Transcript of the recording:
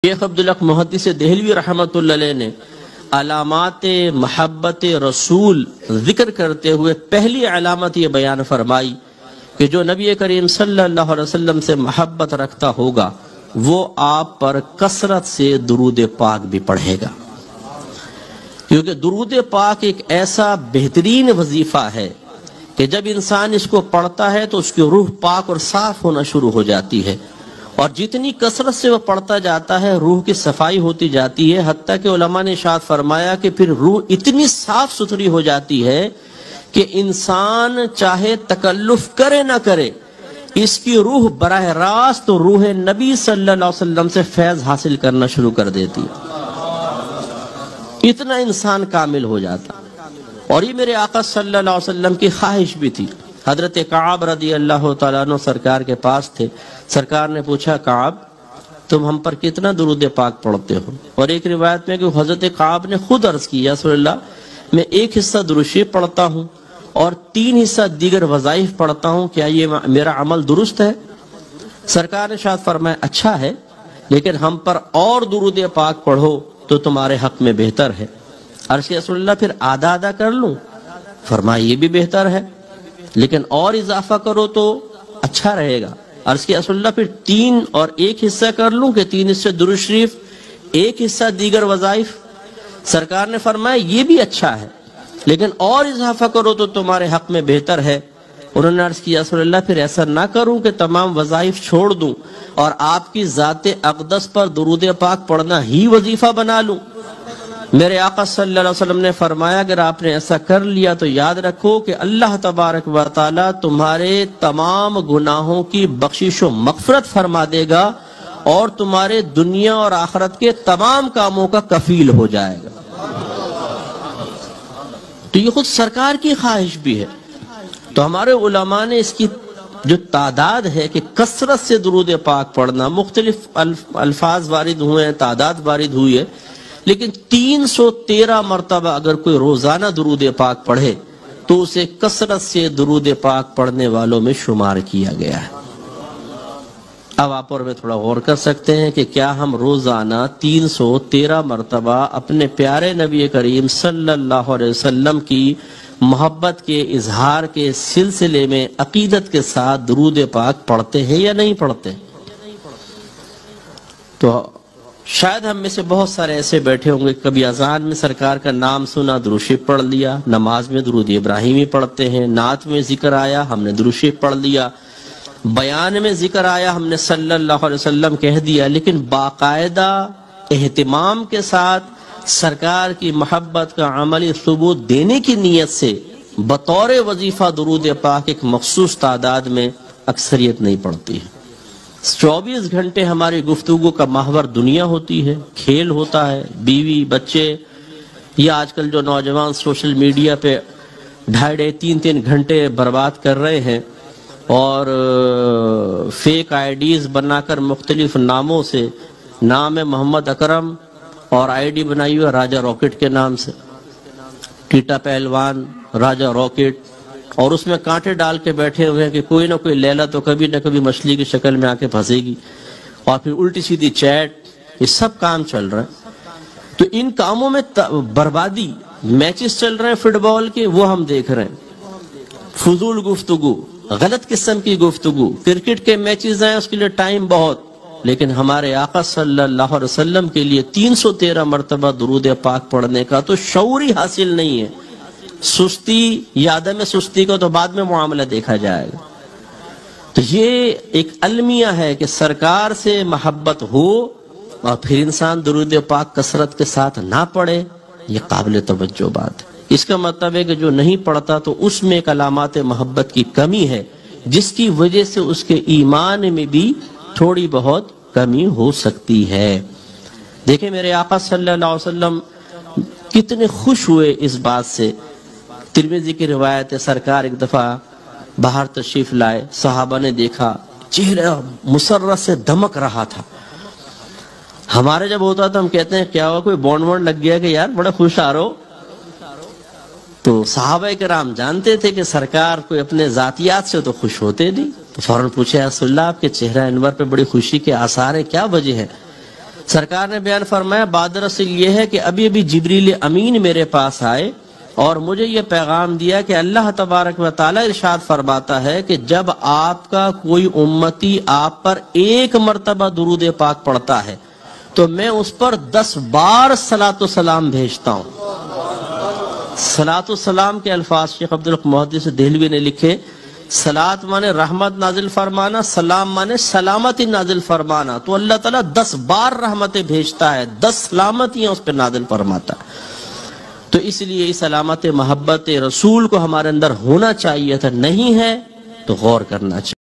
شیخ عبدالحق محدث دہلوی رحمۃ اللہ علیہ نے علامات محبت رسول ذکر کرتے ہوئے پہلی علامت یہ بیان فرمائی کہ جو نبی کریم صلی اللہ علیہ وسلم سے محبت رکھتا ہوگا وہ آپ پر کثرت سے درود پاک بھی پڑھے گا، کیونکہ درود پاک ایک ایسا بہترین وظیفہ ہے کہ جب انسان اس کو پڑھتا ہے تو اس کی روح پاک اور صاف ہونا شروع ہو جاتی ہے، اور جتنی کثرت سے وہ پڑھتا جاتا ہے روح کی صفائی ہوتی جاتی ہے، حتیٰ کہ علماء نے ارشاد فرمایا کہ پھر روح اتنی صاف ستھری ہو جاتی ہے کہ انسان چاہے تکلف کرے نہ کرے اس کی روح براہ راست روح نبی صلی اللہ علیہ وسلم سے فیض حاصل کرنا شروع کر دیتی ہے، اتنا انسان کامل ہو جاتا۔ اور یہ میرے آقا صلی اللہ علیہ وسلم کی خواہش بھی تھی۔ حضرت کعب رضی اللہ تعالیٰ عنہ سرکار کے پاس تھے، سرکار نے پوچھا کعب تم ہم پر کتنا درود پاک پڑھتے ہو؟ اور ایک روایت میں کہ حضرت کعب نے خود عرض کی یا رسول اللہ میں ایک حصہ درود شریف پڑھتا ہوں اور 3 حصہ دیگر وظائف پڑھتا ہوں، کیا یہ میرا عمل درست ہے؟ سرکار نے ارشاد فرمایا اچھا ہے، لیکن ہم پر اور درود پاک پڑھو تو تمہارے حق میں بہتر ہے۔ عرض کیا رسول اللہ پھر آدھا آدھا کر لوں؟ فرمایا یہ بھی بہتر ہے، لیکن اور اضافہ کرو تو اچھا رہے گا۔ عرض کیا رسول اللہ پھر 3 اور 1 حصہ کر لوں کہ 3 حصے درود شریف 1 حصہ دیگر وظائف؟ سرکار نے فرمایا یہ بھی اچھا ہے، لیکن اور اضافہ کرو تو تمہارے حق میں بہتر ہے۔ انہوں نے عرض کیا رسول اللہ پھر ایسا نہ کروں کہ تمام وظائف چھوڑ دوں اور آپ کی ذات اقدس پر درود پاک پڑھنا ہی وظیفہ بنا لوں؟ میرے آقا صلی اللہ علیہ وسلم نے فرمایا اگر آپ نے ایسا کر لیا تو یاد رکھو کہ اللہ تبارک و تعالی تمہارے تمام گناہوں کی بخشش و مغفرت فرما دے گا اور تمہارے دنیا اور آخرت کے تمام کاموں کا کفیل ہو جائے گا۔ تو یہ خود سرکار کی خواہش بھی ہے، تو ہمارے علماء نے اس کی جو تعداد ہے کہ کثرت سے درود پاک پڑھنا، مختلف الفاظ وارد ہوئے ہیں، تعداد وارد ہوئی ہے، لیکن 313 مرتبہ اگر کوئی روزانہ درود پاک پڑھے تو اسے کثرت سے درود پاک پڑھنے والوں میں شمار کیا گیا ہے۔ اب آپ اور میں تھوڑا غور کر سکتے ہیں کہ کیا ہم روزانہ 313 مرتبہ اپنے پیارے نبی کریم صلی اللہ علیہ وسلم کی محبت کے اظہار کے سلسلے میں عقیدت کے ساتھ درود پاک پڑھتے ہیں یا نہیں پڑھتے؟ تو شاید ہم میں سے بہت سارے ایسے بیٹھے ہوں گے کبھی اذان میں سرکار کا نام سنا درود شریف پڑھ لیا، نماز میں درود ابراہیمی پڑھتے ہیں، نعت میں ذکر آیا ہم نے درود شریف پڑھ لیا، بیان میں ذکر آیا ہم نے صلی اللہ علیہ وسلم کہہ دیا، لیکن باقاعدہ اہتمام کے ساتھ سرکار کی محبت کا عملی ثبوت دینے کی نیت سے بطور وظیفہ درود پاک ایک مخصوص تعداد میں اکثریت نہیں پڑھتی ہے۔ 24 گھنٹے ہماری گفتگو کا محور دنیا ہوتی ہے، کھیل ہوتا ہے، بیوی بچے، یا آج کل جو نوجوان سوشل میڈیا پہ 2.5-3 گھنٹے برباد کر رہے ہیں اور فیک آئی ڈیز بنا کر مختلف ناموں سے، نام ہے محمد اکرم اور آئی ڈی بنائی ہوئی راجہ راکٹ کے نام سے، ٹیٹا پہلوان راجہ راکٹ، اور اس میں کانٹے ڈال کے بیٹھے ہوئے ہیں کہ کوئی نہ کوئی لیلا تو کبھی نہ کبھی مچھلی کی شکل میں آ کے پھنسے گی، اور پھر الٹی سیدھی چیٹ، یہ سب کام چل رہا ہے۔ تو ان کاموں میں بربادی، میچز چل رہے ہیں فٹ بال کے وہ ہم دیکھ رہے ہیں، فضول گفتگو، غلط قسم کی گفتگو، کرکٹ کے میچز ہیں اس کے لیے ٹائم بہت، لیکن ہمارے آقا صلی اللہ علیہ وسلم کے لیے 313 مرتبہ درود پاک پڑھنے کا تو شعور ہی حاصل نہیں ہے۔ سستی یا عدم سستی کو تو بعد میں معاملہ دیکھا جائے گا۔ تو یہ ایک المیہ ہے کہ سرکار سے محبت ہو اور پھر انسان درود پاک کثرت کے ساتھ نہ پڑھے، یہ قابل توجہ بات ہے۔ اس کا مطلب ہے کہ جو نہیں پڑھتا تو اس میں ایک علامات محبت کی کمی ہے جس کی وجہ سے اس کے ایمان میں بھی تھوڑی بہت کمی ہو سکتی ہے۔ دیکھیں میرے آقا صلی اللہ علیہ وسلم کتنے خوش ہوئے اس بات سے۔ ترمذی کی روایت ہے سرکار ایک دفعہ باہر تشریف لائے، صحابہ نے دیکھا چہرہ مسرت سے دمک رہا تھا۔ ہمارے جب ہوتا تو ہم کہتے ہیں کیا ہوا کوئی بونڈ لگ گیا کہ یار بڑا خوش آ رہو، تو صحابہ کرام جانتے تھے کہ سرکار کوئی اپنے ذاتیات سے تو خوش ہوتے نہیں، تو فوراً پوچھے رسول اللہ آپ کے چہرہ انور پہ بڑی خوشی کے آثار ہیں، کیا وجہ ہے؟ سرکار نے بیان فرمایا بعد دراصل یہ ہے کہ ابھی ابھی جبریل امین میرے پاس آئے اور مجھے یہ پیغام دیا کہ اللہ تبارک و تعالی ارشاد فرماتا ہے کہ جب آپ کا کوئی امتی آپ پر ایک مرتبہ درود پاک پڑھتا ہے تو میں اس پر 10 بار صلاۃ و سلام بھیجتا ہوں۔ صلاۃ و سلام کے الفاظ شیخ عبدالمحدث دہلوی نے لکھے، صلاۃ مانے رحمت نازل فرمانا، سلام مانے سلامتی نازل فرمانا، تو اللہ تعالیٰ 10 بار رحمتیں بھیجتا ہے، 10 سلامتیاں اس پہ نازل فرماتا ہے۔ تو اس لیے اس علامت محبت رسول کو ہمارے اندر ہونا چاہیے تھا، نہیں ہے تو غور کرنا چاہیے۔